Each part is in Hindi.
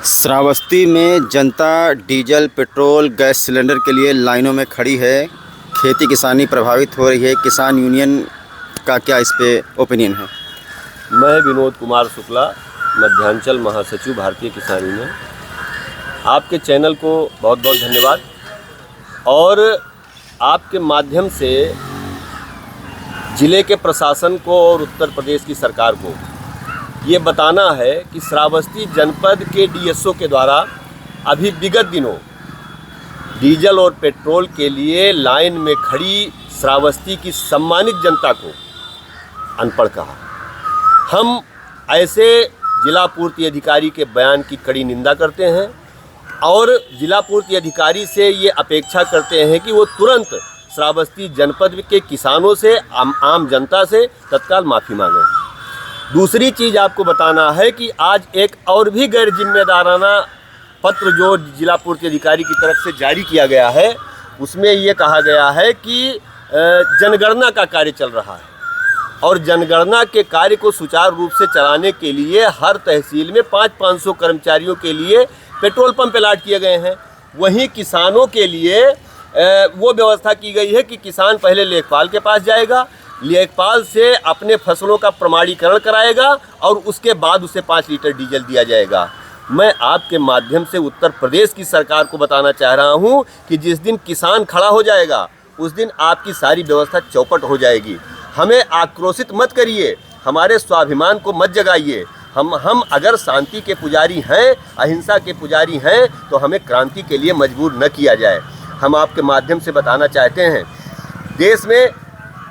श्रावस्ती में जनता डीजल, पेट्रोल, गैस सिलेंडर के लिए लाइनों में खड़ी है। खेती किसानी प्रभावित हो रही है। किसान यूनियन का क्या इस पे ओपिनियन है? मैं विनोद कुमार शुक्ला, मध्यांचल महासचिव भारतीय किसान यूनियन। आपके चैनल को बहुत बहुत धन्यवाद और आपके माध्यम से ज़िले के प्रशासन को और उत्तर प्रदेश की सरकार को ये बताना है कि श्रावस्ती जनपद के डीएसओ के द्वारा अभी विगत दिनों डीजल और पेट्रोल के लिए लाइन में खड़ी श्रावस्ती की सम्मानित जनता को अनपढ़ कहा। हम ऐसे जिला पूर्ति अधिकारी के बयान की कड़ी निंदा करते हैं और जिला पूर्ति अधिकारी से ये अपेक्षा करते हैं कि वो तुरंत श्रावस्ती जनपद के किसानों से, आम जनता से तत्काल माफ़ी मांगें। दूसरी चीज़ आपको बताना है कि आज एक और भी गैर जिम्मेदाराना पत्र जो जिला पूर्ति अधिकारी की तरफ से जारी किया गया है, उसमें ये कहा गया है कि जनगणना का कार्य चल रहा है और जनगणना के कार्य को सुचारू रूप से चलाने के लिए हर तहसील में 500 कर्मचारियों के लिए पेट्रोल पंप अलॉट किए गए हैं। वहीं किसानों के लिए वो व्यवस्था की गई है कि किसान पहले लेखपाल के पास जाएगा, लेखपाल से अपने फसलों का प्रमाणीकरण कराएगा और उसके बाद उसे 5 लीटर डीजल दिया जाएगा। मैं आपके माध्यम से उत्तर प्रदेश की सरकार को बताना चाह रहा हूं कि जिस दिन किसान खड़ा हो जाएगा उस दिन आपकी सारी व्यवस्था चौपट हो जाएगी। हमें आक्रोशित मत करिए, हमारे स्वाभिमान को मत जगाइए। हम अगर शांति के पुजारी हैं, अहिंसा के पुजारी हैं, तो हमें क्रांति के लिए मजबूर न किया जाए। हम आपके माध्यम से बताना चाहते हैं, देश में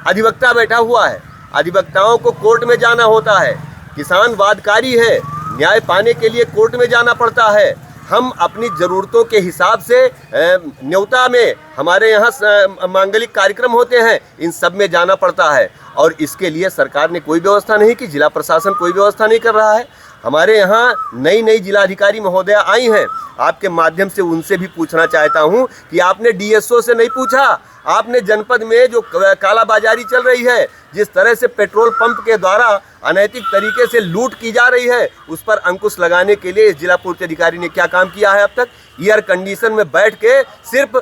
अधिवक्ता बैठा हुआ है, अधिवक्ताओं को कोर्ट में जाना होता है। किसान वादकारी है, न्याय पाने के लिए कोर्ट में जाना पड़ता है। हम अपनी ज़रूरतों के हिसाब से न्योता में हमारे यहाँ मांगलिक कार्यक्रम होते हैं, इन सब में जाना पड़ता है और इसके लिए सरकार ने कोई व्यवस्था नहीं की, जिला प्रशासन कोई व्यवस्था नहीं कर रहा है। हमारे यहाँ नई जिलाधिकारी महोदया आई हैं, आपके माध्यम से उनसे भी पूछना चाहता हूँ कि आपने डीएसओ से नहीं पूछा, आपने जनपद में जो कालाबाजारी चल रही है, जिस तरह से पेट्रोल पंप के द्वारा अनैतिक तरीके से लूट की जा रही है, उस पर अंकुश लगाने के लिए जिला पूर्ति अधिकारी ने क्या काम किया है अब तक? एयर कंडीशन में बैठ के सिर्फ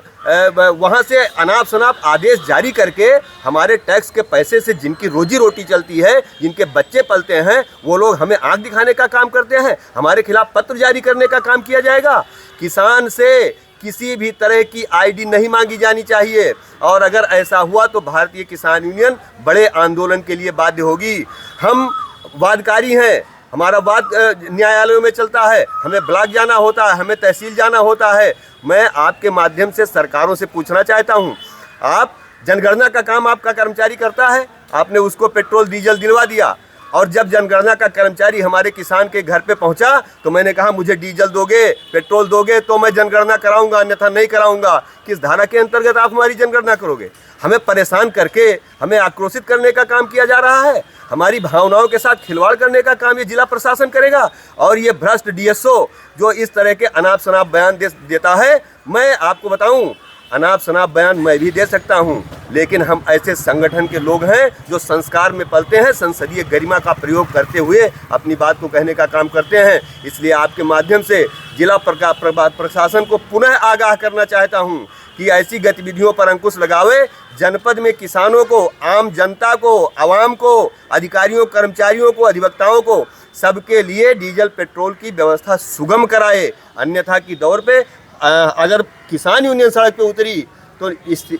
वहाँ से अनाप शनाप आदेश जारी करके हमारे टैक्स के पैसे से जिनकी रोजी रोटी चलती है, जिनके बच्चे पलते हैं, वो लोग हमें आंख दिखाने का काम करते हैं। हमारे खिलाफ पत्र जारी करने का काम किया जाएगा। किसान से किसी भी तरह की आईडी नहीं मांगी जानी चाहिए और अगर ऐसा हुआ तो भारतीय किसान यूनियन बड़े आंदोलन के लिए बाध्य होगी। हम वादकारी हैं, हमारा वाद न्यायालयों में चलता है, हमें ब्लॉक जाना होता है, हमें तहसील जाना होता है। मैं आपके माध्यम से सरकारों से पूछना चाहता हूँ, आप जनगणना का काम आपका कर्मचारी करता है, आपने उसको पेट्रोल डीजल दिलवा दिया और जब जनगणना का कर्मचारी हमारे किसान के घर पे पहुंचा तो मैंने कहा मुझे डीजल दोगे, पेट्रोल दोगे तो मैं जनगणना कराऊंगा, अन्यथा नहीं कराऊंगा। किस धारा के अंतर्गत आप हमारी जनगणना करोगे? हमें परेशान करके हमें आक्रोशित करने का काम किया जा रहा है। हमारी भावनाओं के साथ खिलवाड़ करने का काम ये जिला प्रशासन करेगा और ये भ्रष्ट डीएसओ जो इस तरह के अनाप शनाप बयान देता है। मैं आपको बताऊं, अनाप शनाप बयान मैं भी दे सकता हूं, लेकिन हम ऐसे संगठन के लोग हैं जो संस्कार में पलते हैं, संसदीय गरिमा का प्रयोग करते हुए अपनी बात को कहने का काम करते हैं। इसलिए आपके माध्यम से जिला प्रशासन को पुनः आगाह करना चाहता हूं कि ऐसी गतिविधियों पर अंकुश लगावे, जनपद में किसानों को, आम जनता को, आवाम को, अधिकारियों, कर्मचारियों को, अधिवक्ताओं को, सबके लिए डीजल पेट्रोल की व्यवस्था सुगम कराए। अन्यथा की दौर पे अगर किसान यूनियन सड़क पे उतरी तो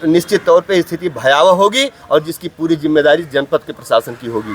निश्चित तौर पे स्थिति भयावह होगी और जिसकी पूरी जिम्मेदारी जनपद के प्रशासन की होगी।